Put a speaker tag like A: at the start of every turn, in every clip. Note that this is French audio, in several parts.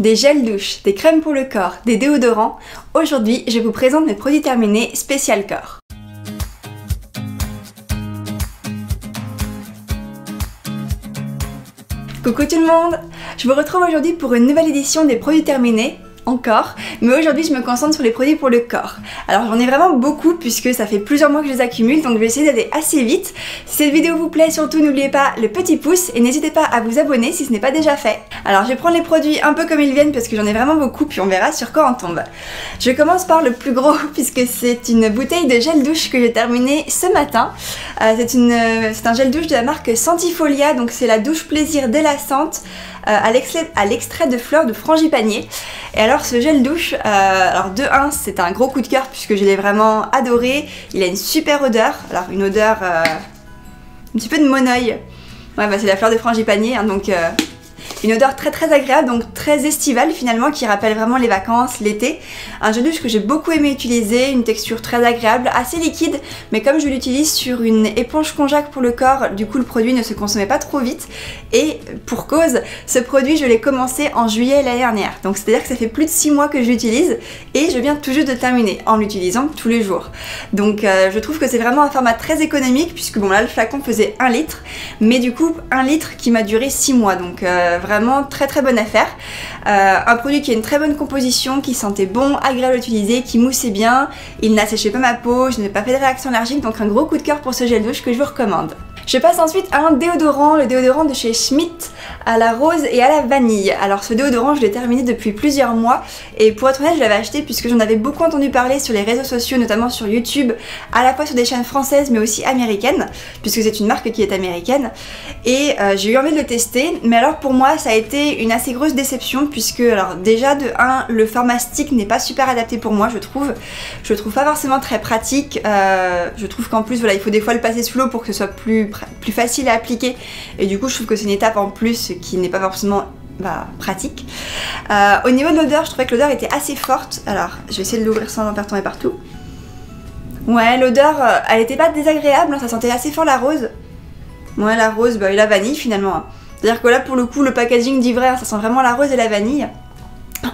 A: Des gels douche, des crèmes pour le corps, des déodorants. Aujourd'hui, je vous présente mes produits terminés spécial corps. Coucou tout le monde! Je vous retrouve aujourd'hui pour une nouvelle édition des produits terminés. Encore, mais aujourd'hui je me concentre sur les produits pour le corps. Alors j'en ai vraiment beaucoup puisque ça fait plusieurs mois que je les accumule, donc je vais essayer d'aller assez vite. Si cette vidéo vous plaît, surtout n'oubliez pas le petit pouce et n'hésitez pas à vous abonner si ce n'est pas déjà fait. Alors je vais prendre les produits un peu comme ils viennent parce que j'en ai vraiment beaucoup, puis on verra sur quoi on tombe. Je commence par le plus gros puisque c'est une bouteille de gel douche que j'ai terminée ce matin. C'est un gel douche de la marque Sentifolia, donc c'est la douche plaisir délassante à l'extrait de fleurs de frangipanier. Et alors ce gel douche, alors de 1 c'est un gros coup de cœur puisque je l'ai vraiment adoré. Il a une super odeur, alors une odeur un petit peu de monoeil. Ouais bah c'est la fleur de frangipanier hein, donc une odeur très agréable, donc très estivale finalement, qui rappelle vraiment les vacances, l'été. Un gel douche que j'ai beaucoup aimé utiliser, une texture très agréable, assez liquide, mais comme je l'utilise sur une éponge konjac pour le corps, du coup le produit ne se consommait pas trop vite. Et pour cause, ce produit je l'ai commencé en juillet l'année dernière, donc c'est à dire que ça fait plus de 6 mois que je l'utilise et je viens tout juste de terminer en l'utilisant tous les jours. Donc je trouve que c'est vraiment un format très économique puisque bon là le flacon faisait 1 litre, mais du coup 1 litre qui m'a duré 6 mois, donc vraiment très bonne affaire. Un produit qui a une très bonne composition, qui sentait bon, agréable à utiliser, qui moussait bien, il n'asséchait pas ma peau, je n'ai pas fait de réaction allergique, donc un gros coup de cœur pour ce gel douche que je vous recommande. Je passe ensuite à un déodorant, le déodorant de chez Schmitt à la rose et à la vanille. Alors ce déodorant je l'ai terminé depuis plusieurs mois et pour être honnête je l'avais acheté puisque j'en avais beaucoup entendu parler sur les réseaux sociaux, notamment sur YouTube, à la fois sur des chaînes françaises mais aussi américaines, puisque c'est une marque qui est américaine, et j'ai eu envie de le tester. Mais alors pour moi ça a été une assez grosse déception puisque alors déjà de 1 le format stick n'est pas super adapté pour moi, je trouve pas forcément très pratique. Je trouve qu'en plus voilà il faut des fois le passer sous l'eau pour que ce soit plus facile à appliquer et du coup je trouve que c'est une étape en plus qui n'est pas forcément pratique. Au niveau de l'odeur, je trouvais que l'odeur était assez forte. Alors je vais essayer de l'ouvrir sans en faire tomber partout. Ouais, l'odeur elle était pas désagréable, hein, ça sentait assez fort la rose. Ouais, la rose et la vanille finalement. C'est à dire que là pour le coup le packaging dit vrai, hein, ça sent vraiment la rose et la vanille.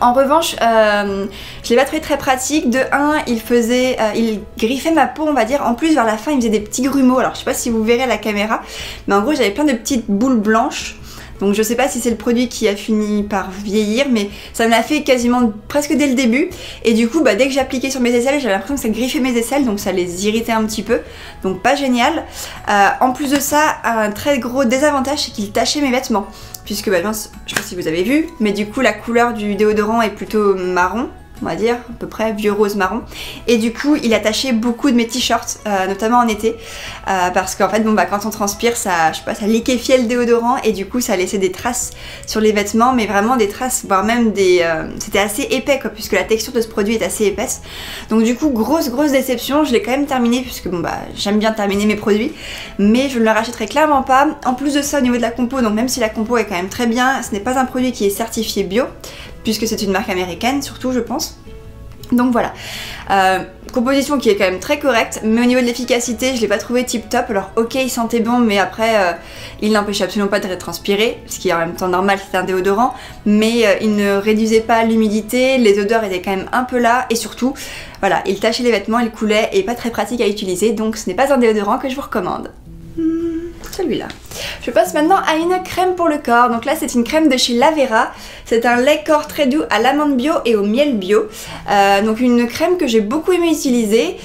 A: En revanche, je l'ai pas trouvé très pratique. De 1, il griffait ma peau, on va dire. En plus, vers la fin, il faisait des petits grumeaux. Alors, je sais pas si vous verrez à la caméra, mais en gros, j'avais plein de petites boules blanches. Donc, je sais pas si c'est le produit qui a fini par vieillir, mais ça me l'a fait quasiment presque dès le début. Et du coup, dès que j'appliquais sur mes aisselles, j'avais l'impression que ça griffait mes aisselles, donc ça les irritait un petit peu. Donc, pas génial. En plus de ça, un très gros désavantage, c'est qu'il tachait mes vêtements. Puisque, je sais pas si vous avez vu, mais du coup la couleur du déodorant est plutôt marron, on va dire, à peu près vieux rose marron. Et du coup il attachait beaucoup de mes t-shirts, notamment en été, parce qu'en fait quand on transpire, ça, je sais pas, ça liquéfiait le déodorant et du coup ça laissait des traces sur les vêtements, mais vraiment des traces, voire même c'était assez épais quoi, puisque la texture de ce produit est assez épaisse. Donc du coup grosse déception, je l'ai quand même terminé puisque j'aime bien terminer mes produits, mais je ne le rachèterai clairement pas. En plus de ça, au niveau de la compo, donc même si la compo est quand même très bien, ce n'est pas un produit qui est certifié bio, puisque c'est une marque américaine surtout je pense. Donc voilà, composition qui est quand même très correcte, mais au niveau de l'efficacité je l'ai pas trouvé tip top. Alors ok il sentait bon, mais après il n'empêchait absolument pas de transpirer, ce qui est en même temps normal, c'est un déodorant, mais il ne réduisait pas l'humidité, les odeurs étaient quand même un peu là, et surtout voilà, il tachait les vêtements, il coulait et pas très pratique à utiliser, donc ce n'est pas un déodorant que je vous recommande. Celui-là. Je passe maintenant à une crème pour le corps. Donc là c'est une crème de chez Lavera. C'est un lait corps très doux à l'amande bio et au miel bio. Donc une crème que j'ai beaucoup aimé utiliser,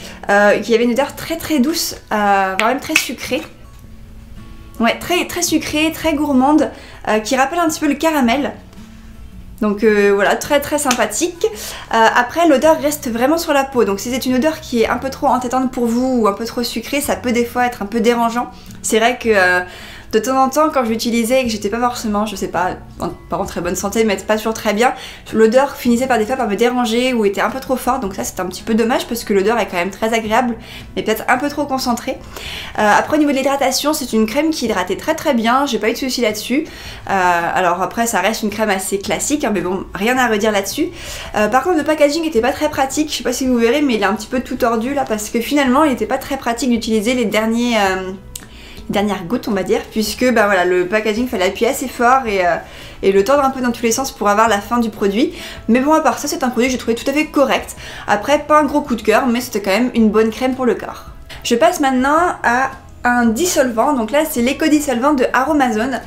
A: qui avait une odeur très douce, voire même très sucrée. Ouais, très sucrée, très gourmande, qui rappelle un petit peu le caramel. Donc voilà, très sympathique. Après l'odeur reste vraiment sur la peau, donc si c'est une odeur qui est un peu trop entêtante pour vous ou un peu trop sucrée, ça peut des fois être un peu dérangeant. C'est vrai que de temps en temps quand je l'utilisais et que j'étais pas forcément, je sais pas, en très bonne santé mais pas toujours très bien, l'odeur finissait par des fois par me déranger ou était un peu trop forte, donc ça c'est un petit peu dommage parce que l'odeur est quand même très agréable mais peut-être un peu trop concentrée. Après au niveau de l'hydratation, c'est une crème qui hydratait très bien, j'ai pas eu de soucis là-dessus. Alors après ça reste une crème assez classique, hein, mais bon, rien à redire là-dessus. Par contre le packaging était pas très pratique, je sais pas si vous verrez mais il est un petit peu tout tordu là parce que finalement il était pas très pratique d'utiliser les derniers dernière goutte on va dire, puisque bah voilà, le packaging fallait appuyer assez fort et le tordre un peu dans tous les sens pour avoir la fin du produit. Mais bon, à part ça, c'est un produit que j'ai trouvé tout à fait correct. Après, pas un gros coup de cœur, mais c'était quand même une bonne crème pour le corps. Je passe maintenant à un dissolvant, donc là c'est l'éco-dissolvant de Aromazone.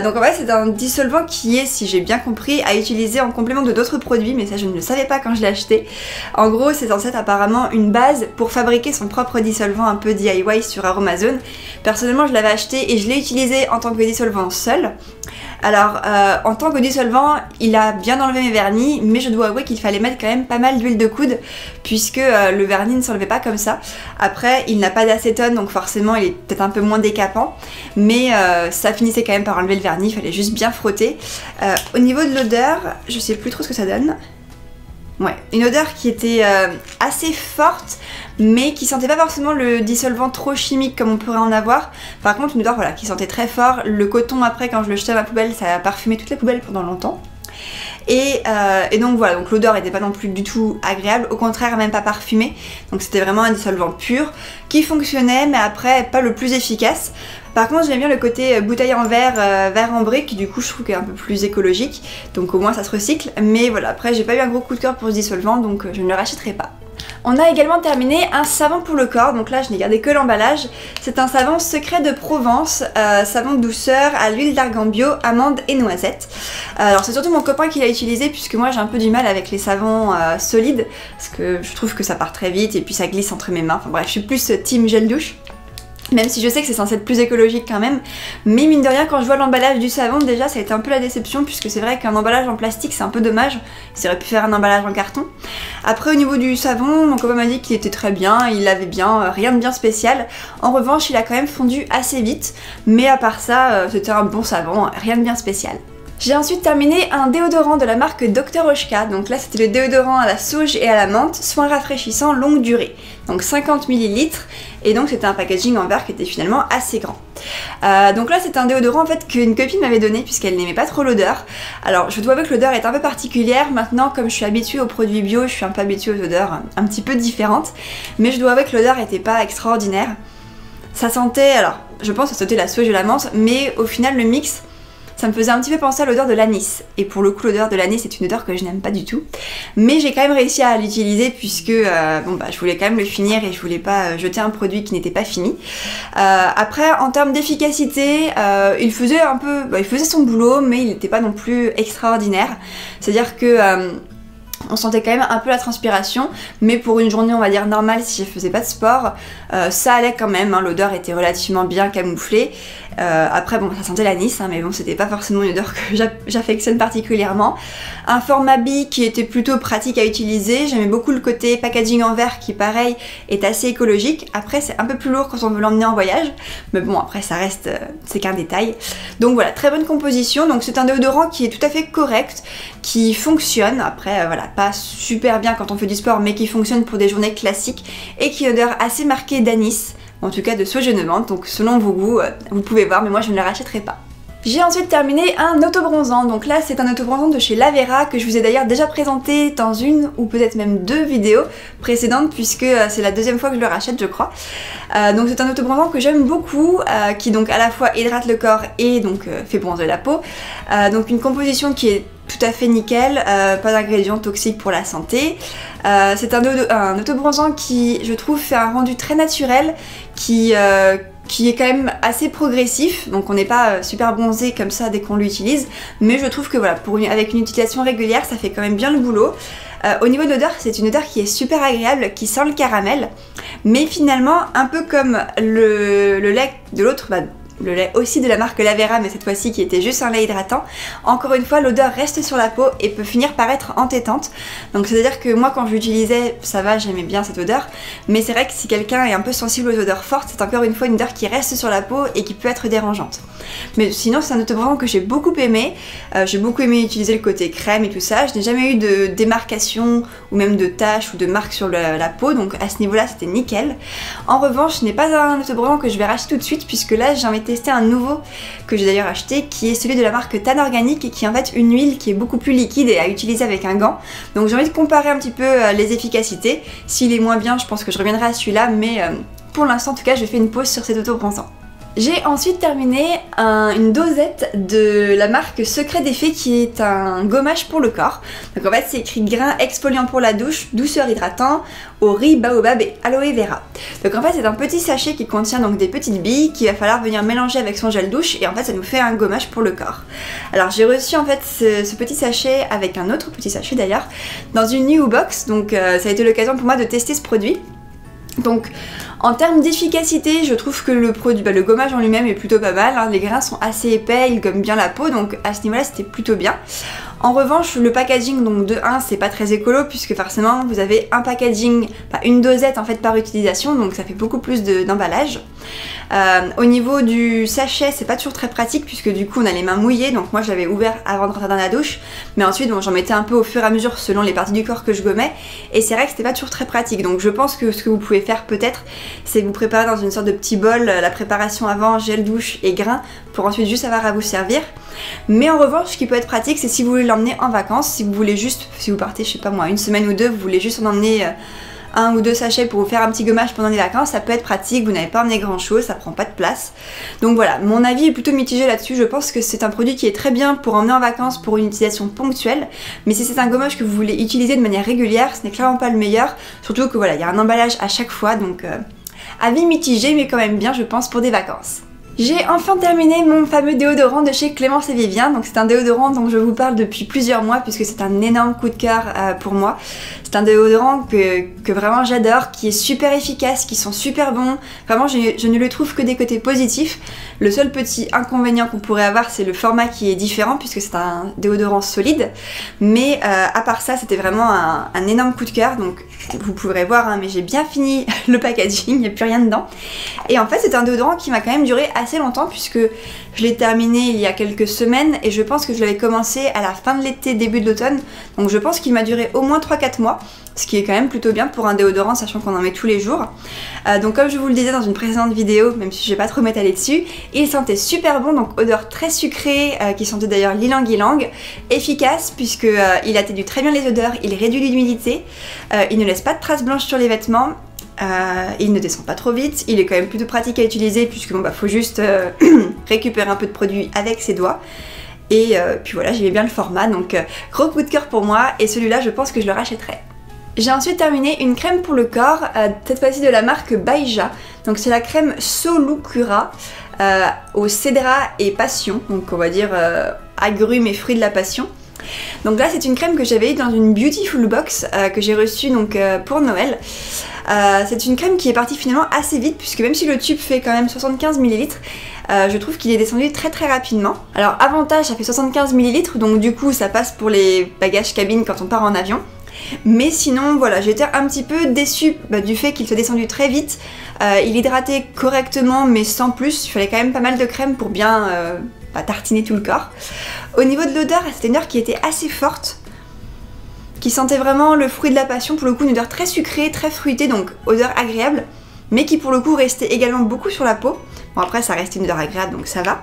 A: Donc en fait c'est un dissolvant qui est, si j'ai bien compris, à utiliser en complément de d'autres produits, mais ça je ne le savais pas quand je l'ai acheté. En gros c'est censé être apparemment une base pour fabriquer son propre dissolvant un peu DIY sur Aromazone. Personnellement je l'avais acheté et je l'ai utilisé en tant que dissolvant seul. Alors en tant que dissolvant il a bien enlevé mes vernis, mais je dois avouer qu'il fallait mettre quand même pas mal d'huile de coude puisque le vernis ne s'enlevait pas comme ça. Après il n'a pas d'acétone donc forcément il est peut-être un peu moins décapant, mais ça finissait quand même par enlever le vernis, il fallait juste bien frotter. Au niveau de l'odeur, je sais plus trop ce que ça donne. Ouais, une odeur qui était assez forte, mais qui sentait pas forcément le dissolvant trop chimique comme on pourrait en avoir. Par contre, une odeur voilà, qui sentait très fort. Le coton, après, quand je le jetais à ma poubelle, ça a parfumé toute la poubelle pendant longtemps. Et donc voilà, donc l'odeur n'était pas non plus du tout agréable, au contraire même pas parfumée. Donc c'était vraiment un dissolvant pur qui fonctionnait, mais après pas le plus efficace. Par contre j'aime bien le côté bouteille en verre, verre en brique, qui du coup je trouve qu'il est un peu plus écologique. Donc au moins ça se recycle, mais voilà, après j'ai pas eu un gros coup de cœur pour ce dissolvant, donc je ne le rachèterai pas. On a également terminé un savon pour le corps, donc là je n'ai gardé que l'emballage. C'est un savon secret de Provence, savon de douceur à l'huile d'argan bio, amande et noisette. Alors c'est surtout mon copain qui l'a utilisé puisque moi j'ai un peu du mal avec les savons solides, parce que je trouve que ça part très vite et puis ça glisse entre mes mains. Enfin bref, je suis plus team gel douche. Même si je sais que c'est censé être plus écologique quand même, mais mine de rien quand je vois l'emballage du savon déjà ça a été un peu la déception puisque c'est vrai qu'un emballage en plastique c'est un peu dommage, ils auraient pu faire un emballage en carton. Après au niveau du savon, mon copain m'a dit qu'il était très bien, il l'avait bien, rien de bien spécial. En revanche il a quand même fondu assez vite, mais à part ça c'était un bon savon, rien de bien spécial. J'ai ensuite terminé un déodorant de la marque Dr Oshka, donc là c'était le déodorant à la sauge et à la menthe, soin rafraîchissant longue durée, donc 50 ml, et donc c'était un packaging en verre qui était finalement assez grand. Donc là c'est un déodorant en fait qu'une copine m'avait donné puisqu'elle n'aimait pas trop l'odeur. Alors je dois avouer que l'odeur est un peu particulière, maintenant comme je suis habituée aux produits bio, je suis un peu habituée aux odeurs un petit peu différentes, mais je dois avouer que l'odeur n'était pas extraordinaire. Ça sentait, alors je pense que ça sentait la sauge et la menthe, mais au final le mix, ça me faisait un petit peu penser à l'odeur de l'anis. Et pour le coup, l'odeur de l'anis, c'est une odeur que je n'aime pas du tout. Mais j'ai quand même réussi à l'utiliser puisque bon, bah, je voulais quand même le finir et je voulais pas jeter un produit qui n'était pas fini. Après, en termes d'efficacité, il faisait un peu, bah, il faisait son boulot, mais il n'était pas non plus extraordinaire. C'est-à-dire que on sentait quand même un peu la transpiration, mais pour une journée on va dire normale si je faisais pas de sport, ça allait quand même, hein, l'odeur était relativement bien camouflée. Après bon ça sentait l'anis, hein, mais bon c'était pas forcément une odeur que j'affectionne particulièrement. Un format bi qui était plutôt pratique à utiliser, j'aimais beaucoup le côté packaging en verre qui pareil est assez écologique. Après c'est un peu plus lourd quand on veut l'emmener en voyage, mais bon après ça reste, c'est qu'un détail. Donc voilà, très bonne composition, donc c'est un déodorant qui est tout à fait correct, qui fonctionne, après voilà, pas super bien quand on fait du sport, mais qui fonctionne pour des journées classiques et qui a une odeur assez marquée d'anis, en tout cas de sauge et de menthe, donc selon vos goûts, vous pouvez voir, mais moi je ne le rachèterai pas. J'ai ensuite terminé un autobronzant, donc là c'est un autobronzant de chez Lavera que je vous ai d'ailleurs déjà présenté dans une ou peut-être même deux vidéos précédentes puisque c'est la deuxième fois que je le rachète je crois. Donc c'est un autobronzant que j'aime beaucoup, qui donc à la fois hydrate le corps et donc fait bronzer la peau. Donc une composition qui est tout à fait nickel, pas d'ingrédients toxiques pour la santé. C'est un autobronzant qui je trouve fait un rendu très naturel, qui est quand même assez progressif, donc on n'est pas super bronzé comme ça dès qu'on l'utilise, mais je trouve que voilà, avec une utilisation régulière, ça fait quand même bien le boulot. Au niveau de l'odeur, c'est une odeur qui est super agréable, qui sent le caramel, mais finalement, un peu comme le lait de l'autre, le lait aussi de la marque Lavera, mais cette fois-ci qui était juste un lait hydratant, encore une fois l'odeur reste sur la peau et peut finir par être entêtante. Donc c'est à dire que moi quand je l'utilisais ça va, j'aimais bien cette odeur, mais c'est vrai que si quelqu'un est un peu sensible aux odeurs fortes, c'est encore une fois une odeur qui reste sur la peau et qui peut être dérangeante. Mais sinon c'est un autobronzant que j'ai beaucoup aimé, utiliser le côté crème et tout ça, je n'ai jamais eu de démarcation ou même de taches ou de marques sur la peau, donc à ce niveau là c'était nickel. En revanche ce n'est pas un autobronzant que je vais racheter tout de suite puisque là j'ai envie de tester un nouveau que j'ai d'ailleurs acheté qui est celui de la marque Tan Organic et qui est en fait une huile qui est beaucoup plus liquide et à utiliser avec un gant. Donc j'ai envie de comparer un petit peu les efficacités. S'il est moins bien je pense que je reviendrai à celui-là, mais pour l'instant en tout cas je fais une pause sur cet autobronzant. J'ai ensuite terminé une dosette de la marque Secret des Fées qui est un gommage pour le corps. Donc en fait c'est écrit grain exfoliant pour la douche, douceur hydratant, au riz, baobab et aloe vera. Donc en fait c'est un petit sachet qui contient donc des petites billes qu'il va falloir venir mélanger avec son gel douche et en fait ça nous fait un gommage pour le corps. Alors j'ai reçu en fait ce petit sachet avec un autre petit sachet d'ailleurs dans une new box, donc ça a été l'occasion pour moi de tester ce produit. Donc en termes d'efficacité, je trouve que le produit, le gommage en lui-même est plutôt pas mal, hein. Les grains sont assez épais, ils gomment bien la peau, donc à ce niveau-là c'était plutôt bien. En revanche, le packaging, donc de 1, c'est pas très écolo puisque forcément vous avez un packaging, une dosette en fait par utilisation, donc ça fait beaucoup plus d'emballage. Au niveau du sachet, c'est pas toujours très pratique puisque du coup on a les mains mouillées, donc moi je l'avais ouvert avant de rentrer dans la douche, mais ensuite bon, j'en mettais un peu au fur et à mesure selon les parties du corps que je gommais, et c'est vrai que c'était pas toujours très pratique. Donc je pense que ce que vous pouvez faire peut-être, c'est vous préparer dans une sorte de petit bol la préparation avant, gel douche et grains, pour ensuite juste avoir à vous servir. Mais en revanche, ce qui peut être pratique, c'est si vous voulez l'emmener en vacances, si vous voulez juste, si vous partez, je sais pas moi, une semaine ou deux, vous voulez juste en emmener un ou deux sachets pour vous faire un petit gommage pendant les vacances, ça peut être pratique, vous n'avez pas emmené grand chose, ça prend pas de place. Donc voilà, mon avis est plutôt mitigé là-dessus, je pense que c'est un produit qui est très bien pour emmener en vacances pour une utilisation ponctuelle, mais si c'est un gommage que vous voulez utiliser de manière régulière, ce n'est clairement pas le meilleur, surtout que voilà, il y a un emballage à chaque fois, donc avis mitigé mais quand même bien je pense pour des vacances. J'ai enfin terminé mon fameux déodorant de chez Clémence et Vivien. Donc c'est un déodorant dont je vous parle depuis plusieurs mois puisque c'est un énorme coup de cœur pour moi. C'est un déodorant que vraiment j'adore, qui est super efficace, qui sent super bon. Vraiment je ne lui trouve que des côtés positifs. Le seul petit inconvénient qu'on pourrait avoir, c'est le format qui est différent puisque c'est un déodorant solide. Mais à part ça, c'était vraiment un énorme coup de cœur. Donc vous pourrez voir, hein, mais j'ai bien fini le packaging, il n'y a plus rien dedans. Et en fait c'est un déodorant qui m'a quand même duré assez longtemps puisque je l'ai terminé il y a quelques semaines et je pense que je l'avais commencé à la fin de l'été, début de l'automne. Donc je pense qu'il m'a duré au moins 3-4 mois, ce qui est quand même plutôt bien pour un déodorant sachant qu'on en met tous les jours. Donc comme je vous le disais dans une précédente vidéo, même si je vais pas trop m'étaler dessus, il sentait super bon, donc odeur très sucrée qui sentait d'ailleurs l'ilang-ilang, efficace puisque il atténue très bien les odeurs, il réduit l'humidité, il ne laisse pas de traces blanches sur les vêtements. Il ne descend pas trop vite, il est quand même plutôt pratique à utiliser puisque bon faut juste récupérer un peu de produit avec ses doigts. Et puis voilà, j'aimais bien le format, donc gros coup de cœur pour moi et celui-là je pense que je le rachèterai. J'ai ensuite terminé une crème pour le corps, cette fois-ci de la marque Baija. Donc c'est la crème Solucura au cédra et passion, donc on va dire agrumes et fruits de la passion. Donc là c'est une crème que j'avais eu dans une Beautiful Box que j'ai reçue donc pour Noël. C'est une crème qui est partie finalement assez vite puisque même si le tube fait quand même 75 ml, je trouve qu'il est descendu très rapidement. Alors avantage, ça fait 75 ml donc du coup ça passe pour les bagages cabine quand on part en avion. Mais sinon voilà, j'étais un petit peu déçue du fait qu'il soit descendu très vite. Il hydratait correctement mais sans plus, il fallait quand même pas mal de crème pour bien tartiner tout le corps. Au niveau de l'odeur, c'était une odeur qui était assez forte, qui sentait vraiment le fruit de la passion, pour le coup une odeur très sucrée, très fruitée, donc odeur agréable, mais qui pour le coup restait également beaucoup sur la peau. Bon après ça restait une odeur agréable donc ça va.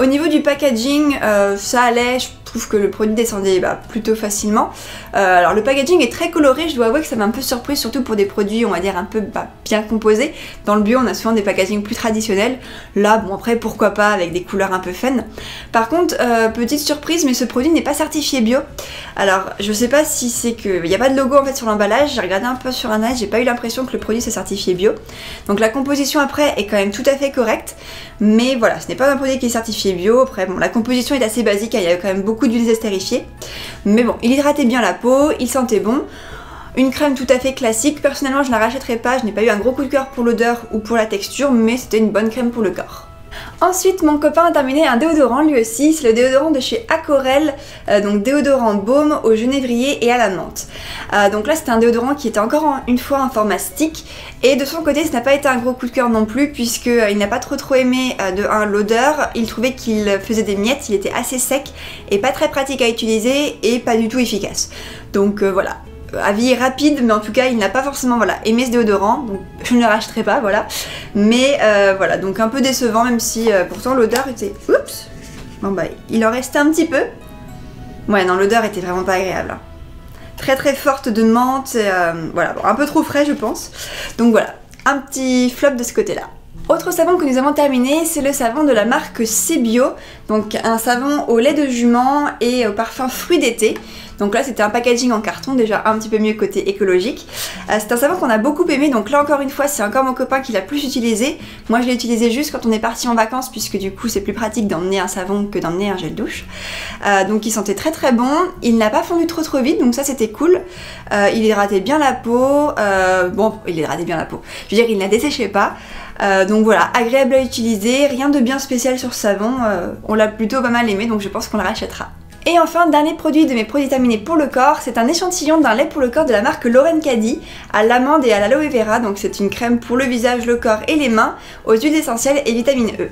A: Au niveau du packaging, ça allait, je trouve que le produit descendait plutôt facilement. Alors le packaging est très coloré, je dois avouer que ça m'a un peu surpris, surtout pour des produits on va dire un peu bien composés. Dans le bio on a souvent des packagings plus traditionnels, là bon après pourquoi pas avec des couleurs un peu fun. Par contre petite surprise, mais ce produit n'est pas certifié bio. Alors je sais pas si c'est que il n'y a pas de logo en fait sur l'emballage, j'ai regardé un peu sur internet, j'ai pas eu l'impression que le produit soit certifié bio. Donc la composition après est quand même tout à fait correcte, mais voilà, ce n'est pas un produit qui est certifié bio. Après bon, la composition est assez basique, il y a quand même beaucoup d'huiles estérifiées, mais bon, il hydratait bien la peau, il sentait bon. Une crème tout à fait classique, personnellement je ne la rachèterai pas, je n'ai pas eu un gros coup de cœur pour l'odeur ou pour la texture, mais c'était une bonne crème pour le corps. Ensuite mon copain a terminé un déodorant lui aussi, c'est le déodorant de chez Acorel, donc déodorant baume au genévrier et à la menthe. Donc là c'était un déodorant qui était encore une fois en format stick, et de son côté ce n'a pas été un gros coup de cœur non plus puisqu'il n'a pas trop aimé de 1 l'odeur, il trouvait qu'il faisait des miettes, il était assez sec et pas très pratique à utiliser et pas du tout efficace. Donc voilà. Avis rapide, mais en tout cas il n'a pas forcément aimé ce déodorant, donc je ne le rachèterai pas, voilà. Mais voilà, donc un peu décevant, même si pourtant l'odeur était... Oups. Bon il en restait un petit peu. Ouais non, l'odeur était vraiment pas agréable. Très forte de menthe, voilà, bon, un peu trop frais je pense. Donc voilà, un petit flop de ce côté-là. Autre savon que nous avons terminé, c'est le savon de la marque Sebio, donc un savon au lait de jument et au parfum fruits d'été. Donc là c'était un packaging en carton, déjà un petit peu mieux côté écologique. C'est un savon qu'on a beaucoup aimé, donc là encore une fois c'est encore mon copain qui l'a plus utilisé. Moi je l'ai utilisé juste quand on est parti en vacances, puisque du coup c'est plus pratique d'emmener un savon que d'emmener un gel douche. Donc il sentait très très bon, il n'a pas fondu trop vite, donc ça c'était cool. Il hydratait bien la peau, il hydratait bien la peau, je veux dire il ne la desséchait pas. Donc voilà, agréable à utiliser, rien de bien spécial sur ce savon, on l'a plutôt pas mal aimé, donc je pense qu'on le rachètera. Et enfin, dernier produit de mes produits terminés pour le corps, c'est un échantillon d'un lait pour le corps de la marque Lauren Caddy à l'amande et à l'aloe vera. Donc c'est une crème pour le visage, le corps et les mains aux huiles essentielles et vitamine E.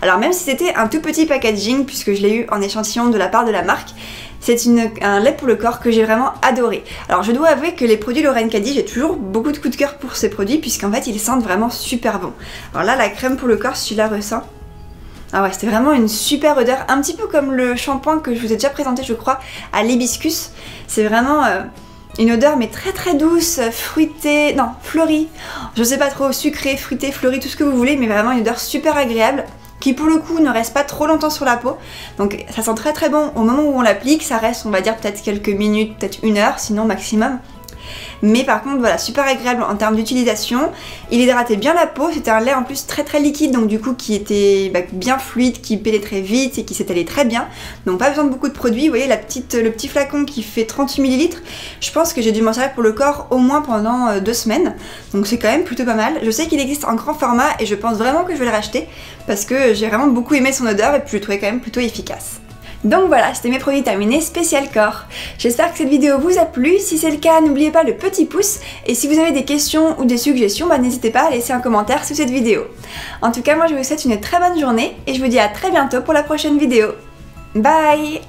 A: Alors même si c'était un tout petit packaging, puisque je l'ai eu en échantillon de la part de la marque, c'est un lait pour le corps que j'ai vraiment adoré. Alors je dois avouer que les produits Lauren Caddy, j'ai toujours beaucoup de coups de cœur pour ces produits, puisqu'en fait ils sentent vraiment super bon. Alors là, la crème pour le corps, si tu la ressens, ah ouais, c'était vraiment une super odeur, un petit peu comme le shampoing que je vous ai déjà présenté je crois à l'hibiscus. C'est vraiment une odeur mais très douce, fruitée, non fleurie, je sais pas trop, sucrée, fruitée, fleurie, tout ce que vous voulez, mais vraiment une odeur super agréable qui pour le coup ne reste pas trop longtemps sur la peau. Donc ça sent très bon au moment où on l'applique, ça reste on va dire peut-être quelques minutes, peut-être 1 heure sinon maximum. Mais par contre voilà, super agréable en termes d'utilisation, il hydratait bien la peau, c'était un lait en plus très liquide, donc du coup qui était bien fluide, qui pénétrait vite et qui s'étalait très bien, donc pas besoin de beaucoup de produits. Vous voyez le petit flacon qui fait 38 ml, je pense que j'ai dû m'en servir pour le corps au moins pendant 2 semaines, donc c'est quand même plutôt pas mal. Je sais qu'il existe en grand format et je pense vraiment que je vais le racheter parce que j'ai vraiment beaucoup aimé son odeur et puis je le trouvais quand même plutôt efficace. Donc voilà, c'était mes produits terminés spécial corps. J'espère que cette vidéo vous a plu, si c'est le cas n'oubliez pas le petit pouce et si vous avez des questions ou des suggestions, n'hésitez pas à laisser un commentaire sous cette vidéo. En tout cas moi je vous souhaite une très bonne journée et je vous dis à très bientôt pour la prochaine vidéo. Bye!